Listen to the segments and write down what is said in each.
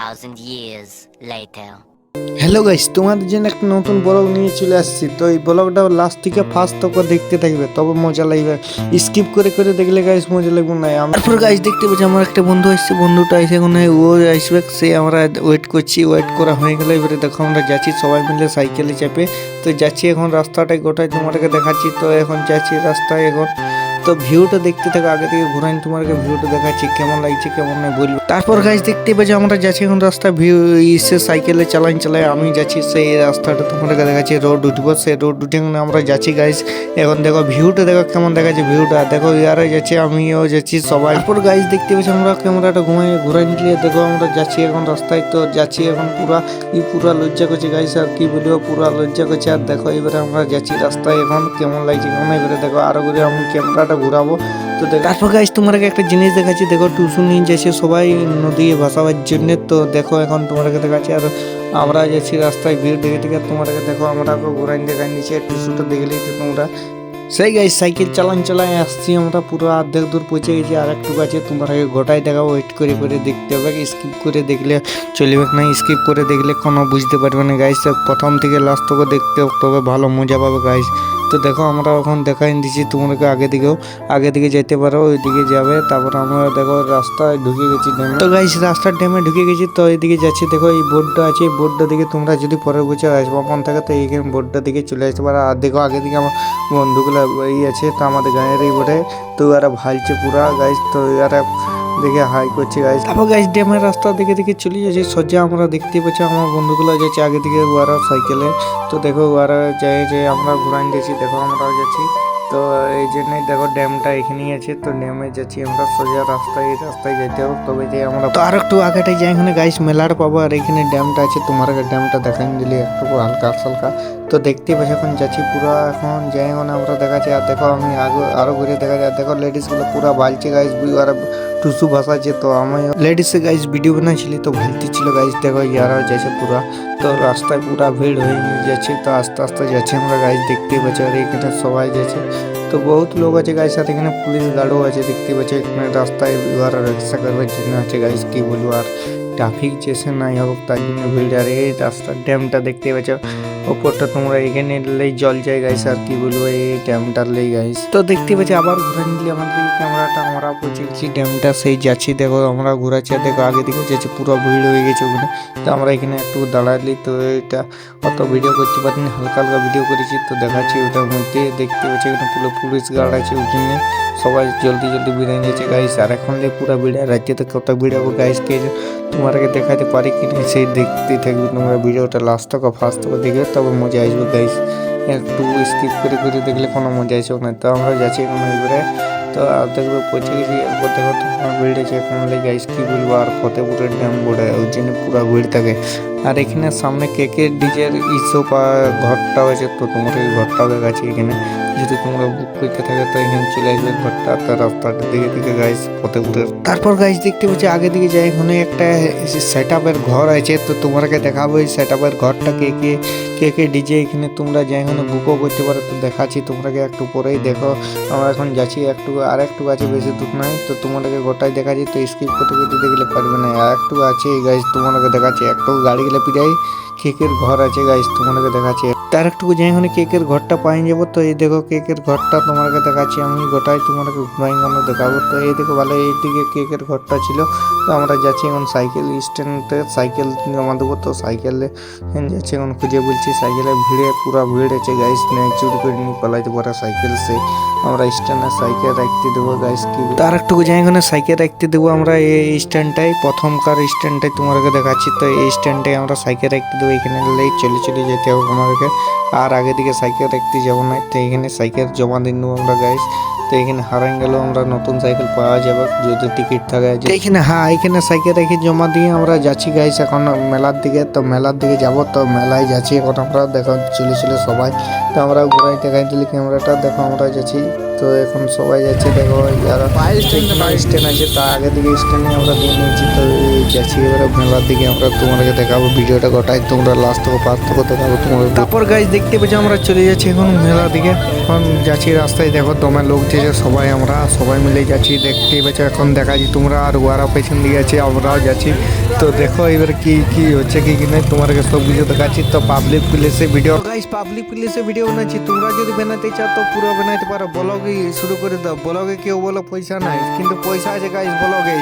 2,000 years later. Hello guys, তোমাদের জন্য একটা নতুন ব্লগ নিয়ে চলে আসছি। তো এই ব্লগটা লাস্ট থেকে ফার্স্ট তক দেখতে থাকবে, তবে মজা লাগবে। স্কিপ করে করে দেখলে গাইস মজা লাগবে না। তারপর গাইস দেখতে পাচ্ছি আমার একটা বন্ধু আসছে, বন্ধুটা এসে এখন ও আসবে, সে আমরা ওয়েট করছি। ওয়েট করা হয়ে গেলে এবারে দেখো আমরা যাচ্ছি সবাই মিলে সাইকেলে চেপে। তো যাচ্ছি এখন রাস্তাটাই গোটাই তোমাদেরকে দেখাচ্ছি। তো এখন যাচ্ছি রাস্তায় এখন। তো ভিউটা দেখতে থাকো, আগে থেকে ঘুরাই তোমাকে ভিউটা দেখাচ্ছি কেমন লাগছে কেমন নয় বলবো। তারপর গাইস দেখতে পাচ্ছি আমরা যাচ্ছি এখন রাস্তা ভিউ ইসে সাইকেলে চালাই আমি যাচ্ছি সেই রাস্তাটা তোমাদেরকে দেখাচ্ছি। রোড উঠবো, সেই রোড উঠে আমরা যাচ্ছি গাইস। এখন দেখো ভিউটা দেখো কেমন দেখাচ্ছে, ভিউটা দেখো ইয়ারা যাচ্ছে আমিও যাচ্ছি সবাই। তারপর গাইস দেখতে পাচ্ছি আমরা ক্যামেরাটা ঘুরাই নিয়ে দেখো আমরা যাচ্ছি এখন রাস্তায়। তো যাচ্ছি এখন পুরা লজ্জা করছে গাইস, আর কি বলবো পুরা লজ্জা করছে। আর দেখো এবারে আমরা যাচ্ছি রাস্তায় এখন কেমন লাগছে কেমন। এবারে দেখো আরো করে আমি ক্যামেরাটা ঘুরাবো। তো তারপর গাইস তোমাকে একটা জিনিস দেখাচ্ছি, দেখো টুসু নিয়ে যাচ্ছে সবাই নদী ভাসাবার জন্য। তো দেখো এখন তোমাকে দেখাচ্ছি। আর আমরা যাচ্ছি রাস্তায় ভিড় দেখে দেখে তোমাকে দেখো আমরা ঘুরাই দেখাই নিচ্ছি। টুসুটা দেখলেই তো তোমরা সেই গাইস সাইকেল চালাই আসছি আমরা, পুরো অর্ধেক দূর পৌঁছে গেছি। আর একটু আছে তোমার গোটাই দেখা ওয়েট করে করে দেখতে হবে। স্কিপ করে দেখলে চলবে না, স্কিপ করে দেখলে কোনো বুঝতে পারবে না গাইস। প্রথম থেকে লাস্ট থেকে দেখতে তবে ভালো মজা পাবে গাইস। তো দেখো আমরা এখন দেখাই দিচ্ছি তোমাকে, আগে দিকে যেতে পারো, ওইদিকে যাবে। তারপর আমরা দেখো রাস্তায় ঢুকে গেছি ড্যামে। তো গাইস রাস্তার ড্যামে ঢুকে গেছি। তো এইদিকে যাচ্ছি, দেখো এই বোর্ডটা আছে, এই বোর্ডটা দিকে তোমরা যদি পরের বছর আসবো মন থাকে তো এইখানে বোর্ডটা দিকে চলে আসতে পারো। আর দেখো আগে দিকে আমার বন্ধুগুলো এই আছে, তো আমাদের গাঁয়ের এই বোর্ডে। তো এরা ভালছে পুরা গাইস। তো এরা দেখে হাই করছে গাইস। তারপর গাইস ড্যামের রাস্তা দেখে দেখে চলে যাচ্ছে সোজা। আমরা দেখতে পাচ্ছি আমার বন্ধুগুলো যাচ্ছে আগে দিকে ওরা সাইকেলে। তো দেখো ওরা যায় যে আমরা ঘুরাই দিয়েছি, দেখো আমরাও যাচ্ছি। তো এই জন্যই দেখো ড্যামটা এখানেই আছে। তো ড্যামে যাচ্ছি আমরা সোজা রাস্তায়, এই রাস্তায় যেতে হবে তবে যে আমরা। তো আর একটু আগেটাই যাই, এখানে গাইস মেলার পাবো। আর এখানে ড্যামটা আছে, তোমার ড্যামটা দেখাই দিলে একটু হালকা হালকা। তো দেখতে পাচ্ছি এখন যাচ্ছি পুরা, এখন যাই এখন আমরা দেখাচ্ছি। আর দেখো আমি আরো ঘুরে দেখা যায়, দেখো লেডিসগুলো পুরা বালছে গাইস, আর টুসু ভাষাচ্ছে। তো আমি লেডিসে গাইস ভিডিও বানাইছিলি তো ভালতে ছিল গাইস। দেখো ইয়ারাও যাচ্ছে পুরা। তো রাস্তায় পুরা ভিড় হয়ে যাচ্ছে। তো আস্তে আস্তে যাচ্ছে আমরা গাইস, দেখতে পাচ্ছি। আর এখানে সবাই যাচ্ছে, তো বহুত লোক আছে গাইস। আর এখানে পুলিশ গার্ডও আছে দেখতে পাচ্ছি। এখানে রাস্তায় ওরা রক্ষা করবার জন্য আছে গাইস, কি বলবো। আর ট্রাফিক যেসে নাই হোক তার জন্য ভিড়। আর এই রাস্তার ড্যামটা দেখতে পাচ্ছ ওপরটা, তোমরা এখানে লেই জল যায় গাইস। আর কি বলবো এই ড্যামটার লেই গাইস। তো দেখতে পাচ্ছি আবার ঘুরে নিলে আমাদের ক্যামেরাটা, আমরা পৌঁছেছি ড্যামটা সেই যাচ্ছি। দেখো আমরা ঘুরাচ্ছি, দেখো আগে দিকে যাচ্ছি, পুরো ভিড় হয়ে গেছে ওখানে। তো আমরা এখানে একটু দাঁড়ালি। তো এটা অত ভিডিও করতে পারিনি, হালকা হালকা ভিডিও করেছি। তো দেখাচ্ছি ওটার মধ্যে দেখতে পাচ্ছি এখানে পুরো পুলিশ গার্ড আছে ওই জন্য সবাই জলদি জলদি বেরিয়ে যাচ্ছে গাইস। আর এখন পুরো ভিড়, রাজ্যে তো কত ভিড় হবে গাইস, কে তোমাকে দেখাতে পারি কি না সেই দেখতে থাকবে তোমরা ভিডিওটা লাস্ট থেকে ফার্স্ট থেকে দেখবে তবে মজা আসবে গাইস। একটু স্কিপ করে করে দেখলে কোনো মজা আসবে না। তো আমরা যাচ্ছি এখন এবারে। তো আর দেখবে পৌঁছে গেছি। এরপর দেখো তোমার ভিড় আছে এখন গাইস, কি বলবো। আর ফতেপুরের ড্যাম বোর্ডে ওই জন্য পুরো ভিড় থাকে। আর এখানে সামনে কেকে ডিজের ইসব ঘরটাও আছে। তো তোমার এই ঘরটাও দেখাচ্ছি এখানে, যদি তোমরা বুক করতে থাকে তো এখানে চলে আসবে ঘরটা। তো রাস্তাটা দিকে দিকে গাইস ফতেপুরের। তারপর গাইস দেখতে পাচ্ছি আগে দিকে যাই, এখানে একটা সেট আপের ঘর আছে। তো তোমাকে দেখাবো এই সেট আপের ঘরটা কে ডিজে এখানে তোমরা যাই এখানে বুকও করতে পারো। তো দেখাচ্ছি তোমাকে একটু পরেই। দেখো আমরা এখন যাচ্ছি আর একটু আছে, বেশি দূর নাই। তো তোমাকে গোটাই দেখাচ্ছি, তো স্কিপ করতে করতে দেখলে পারবে না। আর একটু আছে গাইস তোমাকে দেখাচ্ছি, একটু গাড়ি গেলে পিটাই কেকের ঘর আছে গাইস তোমাকে দেখাচ্ছি। তার একটু যাই এখানে কেকের ঘরটা পাই যাবো। তো এই দেখো কেকের ঘরটা তোমাকে দেখাচ্ছি আমি, গোটাই তোমাকে ঘুরাই দেখাবো। তো এই দেখো ভালো এইদিকে কেকের ঘরটা ছিল। তো আমরা যাচ্ছি এখন সাইকেল স্ট্যান্ডে, সাইকেল জমা দেবো। তো সাইকেলে যাচ্ছি এখন খুঁজে বলছি, সাইকেলে ভিড়ে পুরা ভিড় আছে গাইস, চুরি করে নিয়ে পালাইতে পারে সাইকেল। সে আমরা স্ট্যান্ডে সাইকেল রাখতে দেবো গাইস। কি তার একটু যাই এখানে সাইকেল রাখতে দেবো আমরা এই স্ট্যান্ডটাই, প্রথমকার স্ট্যান্ডটাই তোমাকে দেখাচ্ছি। তো এই স্ট্যান্ডে আমরা সাইকেল রাখতে দেবো, এখানে চলে চলে যেতে হবে আমাদেরকে। আর আগে দিকে সাইকেল রাখতে যাবো না। তো এখানে সাইকেল জমা দিয়ে নেবো আমরা গাইস। তো এখানে হারাই গেলেও আমরা নতুন সাইকেল পাওয়া যাবে যদি টিকিট থাকে। এখানে এখানে সাইকেল রেখে জমা দিয়ে আমরা যাচ্ছি গাইস এখন মেলার দিকে। তো মেলার দিকে যাবো, তো মেলায় যাচ্ছি এখন আমরা। দেখো চলে সবাই। তো আমরা ঘুরাই দেখাই দিলি ক্যামেরাটা, দেখো আমরা যাচ্ছি। তো এখন সবাই যাচ্ছে, দেখো যারা স্ট্যান্ড আছে তার আগে দিকে স্ট্যান্ডে আমরা দিয়ে নিয়েছি। তো যাচ্ছি এবারে মেলার দিকে আমরা, তোমাকে দেখাবো ভিডিওটা গোটাই তোমরা লাস্ট থেকে ফার্স্ট থেকে দেখাবো তোমাদের। তারপর গাইস দেখতে পেয়েছি আমরা চলে যাচ্ছি এখন মেলার দিকে। এখন যাচ্ছি রাস্তায়, দেখো তোমার লোক যে সবাই আমরা সবাই মিলে যাচ্ছি, দেখতেই পাচ্ছ। এখন দেখাচ্ছি তোমরা, আর ওরা পেছন দিয়ে যাচ্ছে, আমরাও যাচ্ছি। তো দেখো এবার কি কি হচ্ছে কি নেই, তোমাকে সব কিছু দেখাচ্ছি। তো পাবলিক প্লেসে ভিডিও গাইস, পাবলিক প্লেসে ভিডিও বানাচ্ছি। তোমরা যদি বানাতে চাও তো পুরো বানাইতে পারো, ব্লগে শুরু করে দাও। ব্লগে কেউ বলো পয়সা নাই, কিন্তু পয়সা আছে গাইস ব্লগে।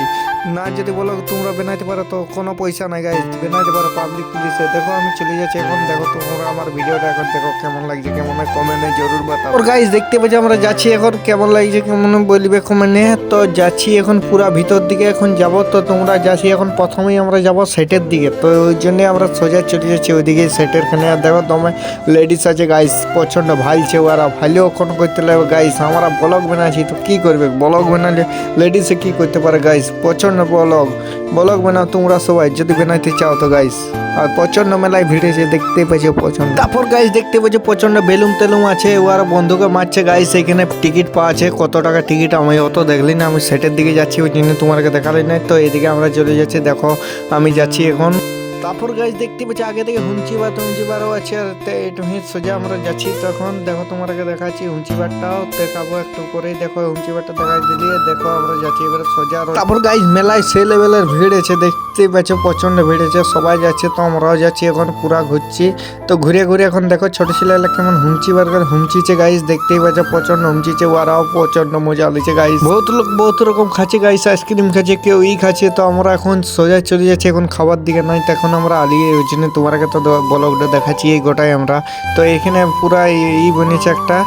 না যদি বলো তোমরা বানাইতে পারো তো কোনো পয়সা নাই গাইস, বানাইতে পারো পাবলিক প্লেসে। দেখো আমি চলে যাচ্ছি এখন, দেখো তোমরা আমার ভিডিওটা এখন দেখো কেমন লাগছে কেমন নয়, কমেন্টে জরুর বাতাও। আর গাইস দেখতে পাচ্ছি আমরা যাচ্ছি এখন, কেমন লাগছে কেমন বলবে কমেন্টে। তো যাচ্ছি এখন পুরা ভিতর দিকে এখন যাব। তো তোমরা যাচ্ছি এখন, প্রথমেই আমরা যাব সেটের দিকে। তো ওই জন্য আমরা সোজা চলে যাচ্ছি ওইদিকে সেটের খানে। আর দেখো তোমার লেডিস আছে গাইস, প্রচন্ড ভাইছে ওরা, ভাইলেও কোন করতে লাগবে গাইস। আমরা ব্লগ বানাচ্ছি তো কি করবে, ব্লগ বানালে লেডিসে কি করতে পারে গাইস, প্রচন্ড ব্লগ বানাও তোমরা সবাই যদি বানাইতে চাও তো গাইস। আর প্রচন্ড মেলায় ভিড় আছে, দেখতে পাচ্ছি প্রচন্ড। তারপর গাইস দেখতে পাচ্ছি প্রচন্ড বেলুন টেলুম আছে, ওরা বন্ধুকে মারছে গাইস। এখানে টিকিট পাওয়া আছে, কত টাকা টিকিট আমি অত দেখলি না, আমি সেটের দিকে যাচ্ছি ওই জন্য তোমাকে দেখালি নাই। তো এদিকে আমরা চলে যাচ্ছি, দেখো আমি যাচ্ছি এখন। তারপর গাইস দেখতে পাচ্ছি আগে থেকে হুঞ্চিবারও আছে, আর একটু সোজা আমরা যাচ্ছি। তখন দেখো তোমাকে দেখাচ্ছি হুঞ্চিবারটাও দেখাবো একটু করে। দেখো হুঞ্চিবারটা দেখাই দিলিয়ে, দেখো আমরা যাচ্ছি এবারে সোজা। তারপর গাইস মেলায় সে লেভেলের ভিড় আছে, দেখতে পাচ্ছ প্রচন্ড ভিড় আছে, সবাই যাচ্ছে তো আমরাও যাচ্ছি এখন, পুরা ঘুরছি। তো ঘুরে ঘুরে এখন দেখো ছোট ছেলেরা কেমন হুমচিবার করে হুমচিছে গাইস, দেখতেই পাচ্ছ প্রচন্ড হুমচিছে, ওরাও প্রচন্ড মজা লিছে গাইস। বহুত লোক বহুত রকম খাচ্ছে গাইস, আইসক্রিম খাচ্ছে, কেউ খাচ্ছে। তো আমরা এখন সোজা চলে যাচ্ছি এখন খাবার দিকে নাই। তো এখন আমরা আলিয়ে ওই জন্য তোমাকে তো ব্লগটা দেখাচ্ছি এই গোটাই আমরা। তো এখানে পুরা বনেছে একটা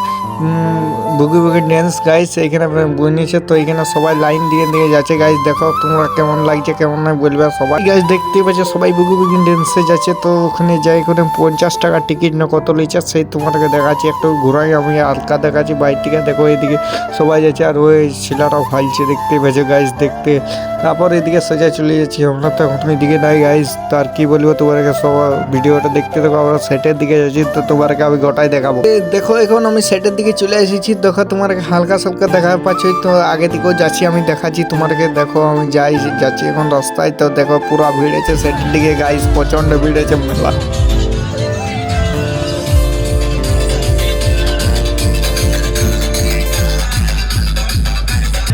বুগি বুগি ড্যান্স গাইস, এখানে বনেছে। তো এখানে সবাই লাইন দিয়ে দিয়ে যাচ্ছে গাইস, দেখো তোমরা কেমন লাগছে কেমন নয় বলবে সবাই গাইস। দেখতে পাচ্ছ সবাই বুগি বুগি ড্যান্সে যাচ্ছে। তো ওখানে যাই করে 50 টাকা টিকিট না কত লিচ্ছে সেই তোমাকে দেখাচ্ছি, একটু ঘুরাই আমি হালকা দেখাচ্ছি বাইর থেকে। দেখো এদিকে সবাই যাচ্ছে, আর ওই ছেলেরাও ভালছে, দেখতে পাচ্ছ গাইস দেখতে। তারপর এদিকে সোজা চলে যাচ্ছি আমরা, তো এখন এদিকে নাই গাইস। তার কি বলবো তোমাকে, সব ভিডিওটা দেখতে দেখো আমরা সেটের দিকে যাচ্ছি। তো তোমাকে আমি গোটাই দেখাবো। দেখো এখন আমি সেটের দিকে চলে এসেছি, দেখো তোমাকে হালকা সালকা দেখা পাচ্ছি। তো আগে দিকেও যাচ্ছি আমি দেখাচ্ছি তোমাকে, দেখো আমি যাচ্ছি এখন রাস্তায়। তো দেখো পুরো ভিড় আছে সেটের দিকে গাইস, প্রচন্ড ভিড় আছে মেলা।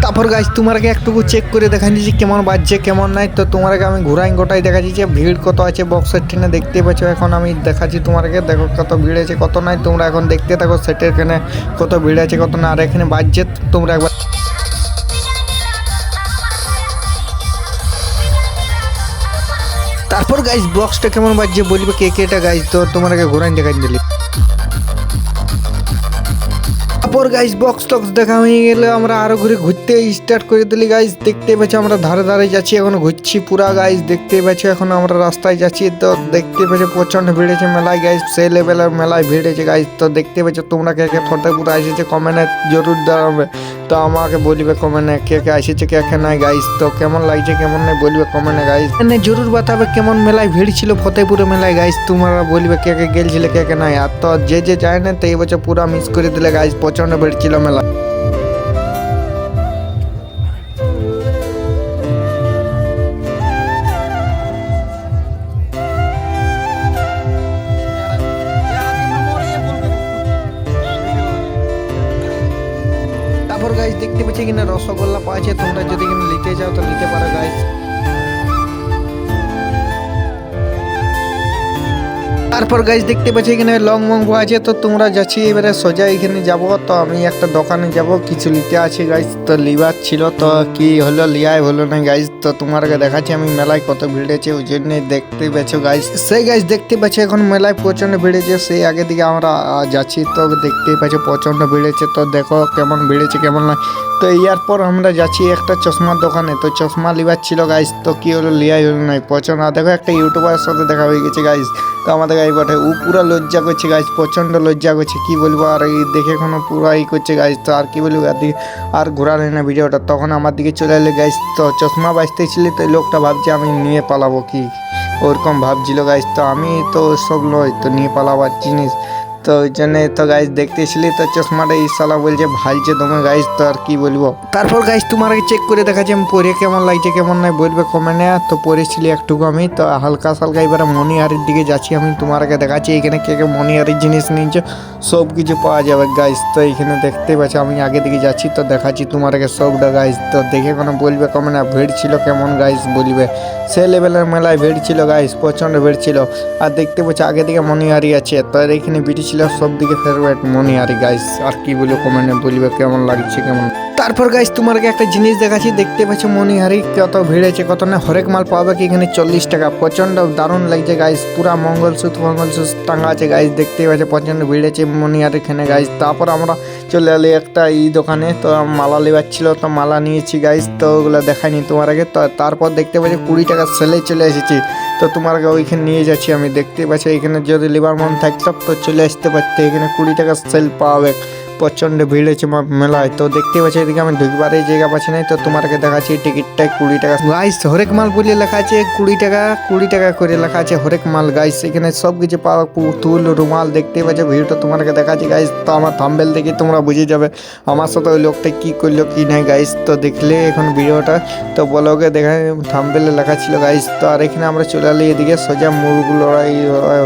তারপর গাইস তোমাকে একটুকু চেক করে দেখাচ্ছি যে কেমন বাজছে কেমন নাই। তো তোমাকে আমি ঘুরাই গোটাই দেখাচ্ছি যে ভিড় কত আছে বক্সের ট্রেনে, দেখতে পাচ্ছ। এখন আমি দেখাচ্ছি তোমাকে, দেখো কত ভিড় আছে কত নাই। তোমরা এখন দেখতে থাকো সেটের এখানে কত ভিড় আছে কত না। আর এখানে বাজছে তোমরা একবার। তারপর গাইস বক্সটা কেমন বাজছে বলবে কে কেটা গাইস। তো তোমাকে ঘুরাই দেখাই দিলি। তারপর গাইস বক্স টক্স দেখা হয়ে গেলে আমরা আরো ঘুরে ঘুরতে স্টার্ট করে দিলি গাইস। দেখতে পাচ্ছ আমরা ধারে ধারে যাচ্ছি এখন, ঘুরছি পুরা গাইস, দেখতে পাচ্ছ এখন আমরা রাস্তায় যাচ্ছি। তো দেখতে পাচ্ছ প্রচন্ড ভিড় আছে মেলায় গাইস, সেই লেভেলের মেলায় ভিড় আছে গাইস। তো দেখতে পাচ্ছ তোমরা কে কে ফতেপুর এসেছে কমেন্টে জরুর দাঁড়াবে। তো আমাকে বলবে কমেন্টে কে কে এসেছে কে কে নাই গাইস। তো কেমন লাগছে কেমন নাই বলবে কমেন্টে গাইস, এনে জরুর বাতাবে কেমন মেলায় ভিড় ছিল ফতেপুরে মেলায় গাইস। তোমরা বলবে কে কে গেলছিলে কে কে নাই। আর তো যে যায় না তো এই বছর পুরা মিস করে দিলে গাইস, প্রচন্ড ভিড় ছিল মেলা। তারপর গাইস দেখতে পাচ্ছি কিনা রসগোল্লা পাওয়া আছে, তোমরা যদি কিনা নিতে চাও তো নিতে পারো গাইস। তারপর গাইস দেখতে পাচ্ছি এখানে লং মং আছে। তো তোমরা যাচ্ছি এবারে সোজা এখানে যাব। তো আমি একটা দোকানে যাব, কিছু নিতে আছে গাইস। তো লিবার ছিল তো কি হলো লিয়াই হলো না গাইস। তো তোমাকে দেখাচ্ছি আমি মেলায় কত ভিড়েছে ওই জন্য দেখতে পাচ্ছ গাইস। সেই গাইস দেখতে পাচ্ছ এখন মেলায় প্রচন্ড ভিড়েছে, সেই আগে দিকে আমরা যাচ্ছি। তো দেখতেই পাচ্ছ প্রচন্ড ভিড়েছে। তো দেখো কেমন ভিড়েছে কেমন না। তো এরপর আমরা যাচ্ছি একটা চশমার দোকানে। তো চশমা লিবার ছিল গাইস, তো কি হলো লিয়াই হলো নাই প্রচন্ড। দেখো একটা ইউটিউবারের সাথে দেখা হয়ে গেছে গাইস। তো আমাদের গাই বটে ও পুরা লজ্জা করছে গাইস, প্রচন্ড লজ্জা করছে কি বলবো। আর এই দেখে এখনো পুরা করছে গাইস। তো আর কি বলবো, আর ঘোরালে না ভিডিওটা, তখন আমার দিকে চলে এলে গাইস। তো চশমা বাঁচতেছিল, তো লোকটা ভাবছে আমি নিয়ে পালাবো কি, ওরকম ভাবছিল গাইস। তো আমি তো সব নয় তো নিয়ে পালাবার জিনিস, তো ওই জন্য তো গাইস দেখতেছিলি। তো চশমাটা ইসালা বলছে ভালছে তোমার গাইস। তো আর কি বলবো। তারপর গাইস তোমাকে চেক করে দেখাচ্ছি আমি পরে কেমন লাগছে কেমন নাই বলবে কমেন্টে। তো পরেছিলি একটুকু আমি। তো হালকা সালকা এবারে মনিহারির দিকে যাচ্ছি আমি, তোমাকে দেখাচ্ছি এখানে কে কে মনিহারির জিনিস নিয়েছে সব কিছু পাওয়া যাবে গাইস। তো এখানে দেখতে পাচ্ছি আমি আগে দিকে যাচ্ছি, তো দেখাচ্ছি তোমাকে সবটা গাইস। তো দেখে কোনো বলবে কমেন্ট ভিড় ছিল কেমন গাইস বলবে। সে লেভেলের মেলায় ভিড় ছিল গাইস, প্রচণ্ড ভিড় ছিল। আর দেখতে পাচ্ছি আগে দিকে মনিহারি আছে, তো এখানে বিটি ছিল সব দিকে ফেভারিট মনিহারি গাইস। আর কি বলবো কমেন্টে বলবে কেমন লাগছে কেমন। তারপর গাইস তোমাকে একটা জিনিস দেখাচ্ছি, দেখতে পাচ্ছ মনিহারি কত ভিড় আছে কত না। হরেক মাল পাবে কি এখানে 40 টাকা, প্রচণ্ড দারুণ লাগছে গাইস। পুরা মঙ্গলসূত্র টাঙ্গা আছে গাইস, দেখতে পাচ্ছ প্রচণ্ড ভিড় আছে মনিহারি এখানে গাইস। তারপর আমরা চলে এলি একটা দোকানে, তো মালা নেবার ছিল, তো মালা নিয়েছি গাইস। তো ওগুলো দেখাইনি তোমার আগে। তো তারপর দেখতে পাচ্ছি 20 টাকা সেলে চলে এসেছি, তো তোমার আগে ওইখানে নিয়ে যাচ্ছি আমি। দেখতে পাচ্ছি এখানে যদি লিবার মন থাকতো তো চলে আসতে পারতে, এখানে 20 টাকা সেল পাওয়া প্রচণ্ড ভিড় হয়েছে মেলায়। তো দেখতে পাচ্ছি এদিকে আমি ঢুকবারই জায়গা পাচ্ছি নাই, তো তোমাকে দেখাচ্ছি টিকিটটা 20 টাকা গাইস। হরেক মাল বলে লেখা আছে 20 টাকা করে লেখা আছে হরেক মাল গাইস। এখানে সব কিছু পাওয়া, পুতুল রুমাল দেখতে পাচ্ছ। ভিড়টা তোমাকে দেখাচ্ছি গাইস। তো আমার থাম্বনেল দেখে তোমরা বুঝে যাবে আমার সাথে ওই লোকটা কি করলো কি নাই গাইস। তো দেখলে এখন ভিডিওটা তো ব্লগে দেখা থাম্বনেলে লেখা ছিল গাইস। তো আর এখানে আমরা চলে এলি এদিকে সোজা মুরগ লড়াই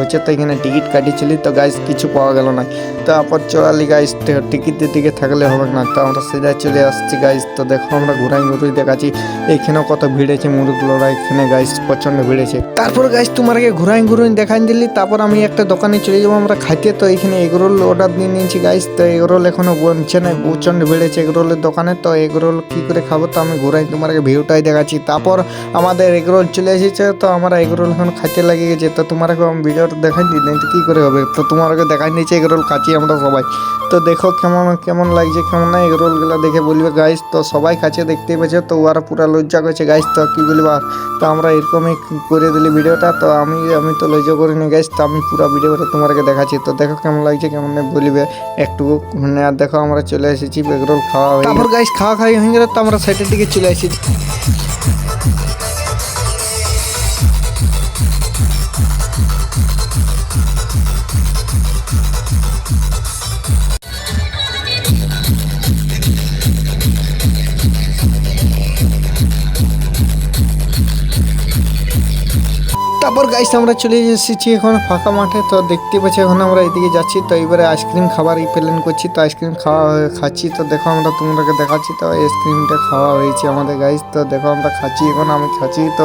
হচ্ছে, তো এখানে টিকিট কাটিয়েছিলি, তো গাইস কিছু পাওয়া গেল না। তারপর চলালি গাইস, টিকিটের দিকে থাকলে হবে না, তো আমরা সিধা চলে আসছি গাইস। তো দেখো আমরা ঘুরাই দেখাচ্ছি, এইখানেও কত ভিড় আছে মুরগ লড়াই এখানে গাইস, প্রচন্ড ভিড় আছে। তারপর গাইস তোমাকে ঘুরাই দেখাই দিলি। তারপর আমি একটা দোকানে চলে যাবো আমরা খাইতে, তো এখানে এগরোল অর্ডার দিয়ে নিয়েছি গাইস। তো এগরোল এখনো বনছে না, প্রচন্ড ভিড় আছে এগরোলের দোকানে। তো এগরোল কি করে খাবো, তো আমি ঘুরাই তোমাকে ভিউটাই দেখাচ্ছি। তারপর আমাদের এগরোল চলে এসেছে, তো আমরা এগরোল এখন খাইতে লাগে গেছে। তো তোমাকে আমি ভিডিওটা দেখাই দিই, তো কি করে হবে। তো তোমাকে দেখাই নিয়েছি এগরোল খাচ্ছি আমরা সবাই। তো দেখো কেমন লাগছে কেমন না এগরোলগুলো দেখে বলবে গাইস। তো সবাই কাছে দেখতে পেয়েছে, তো ওরা পুরো লজ্জা করছে গাইস। তো কি বলবো, তো আমরা এরকমই করে দিলি ভিডিওটা। তো আমি তো লজ্জা করিনি গাইস, তো আমি পুরো ভিডিওটা তোমাকে দেখাচ্ছি। তো দেখো কেমন লাগছে কেমন না বলবে একটু। মানে আর দেখো আমরা চলে এসেছি এগরোল খাওয়া হয়ে, তারপর গাইস খাওয়া হয়ে গেল, তো আমরা সাইডের দিকে চলে এসেছি। তারপর গাইস আমরা চলে এসেছি এখন ফাঁকা মাঠে, তো দেখতে পাচ্ছি এখন আমরা এদিকে যাচ্ছি। তো এবারে আইসক্রিম খাবার প্ল্যান করছি, তো আইসক্রিম খাচ্ছি। তো দেখো আমরা তোমাকে দেখাচ্ছি, তো আইসক্রিমটা খাওয়া হয়েছে আমাদের গাইস। তো দেখো আমরা খাচ্ছি এখন, আমি খাচ্ছি। তো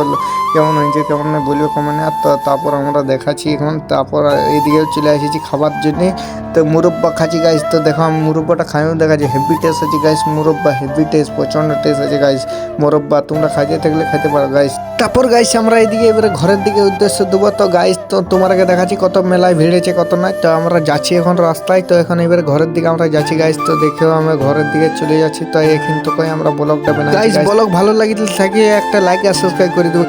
কেমন হয়েছে কেমন না বলবে কমেন্ট। আর তো তারপর আমরা দেখাচ্ছি এখন। তারপর এইদিকে চলে এসেছি খাবার জন্যে, তো মুরব্বা খাচ্ছি গাইস। তো দেখো আমি মুরব্বাটা খাইও দেখাচ্ছি, হেভি টেস্ট আছে গাইস মুরব্বা, হেভি টেস্ট, প্রচন্ড টেস্ট আছে গাইস মুরব্বা। তোমরা খাইতে থাকলে খাইতে পারো গাইস। তারপর গাইস আমরা এদিকে এবারে ঘরের দিকে উদ্দেশ্য দেবো। তো গাইস তো তোমাকে দেখাচ্ছি কত মেলায় ভিড়েছে কত নাই। তো আমরা যাচ্ছি এখন রাস্তায়, তো এখন এবারে ঘরের দিকে আমরা যাচ্ছি গাইস। তো দেখেও আমরা ঘরের দিকে চলে যাচ্ছি। তো এখন তো আমরা ব্লগটা বানাই গাইস। ব্লগ ভালো লাগিলে থাকে একটা লাইক আর সাবস্ক্রাইব করে দেবো।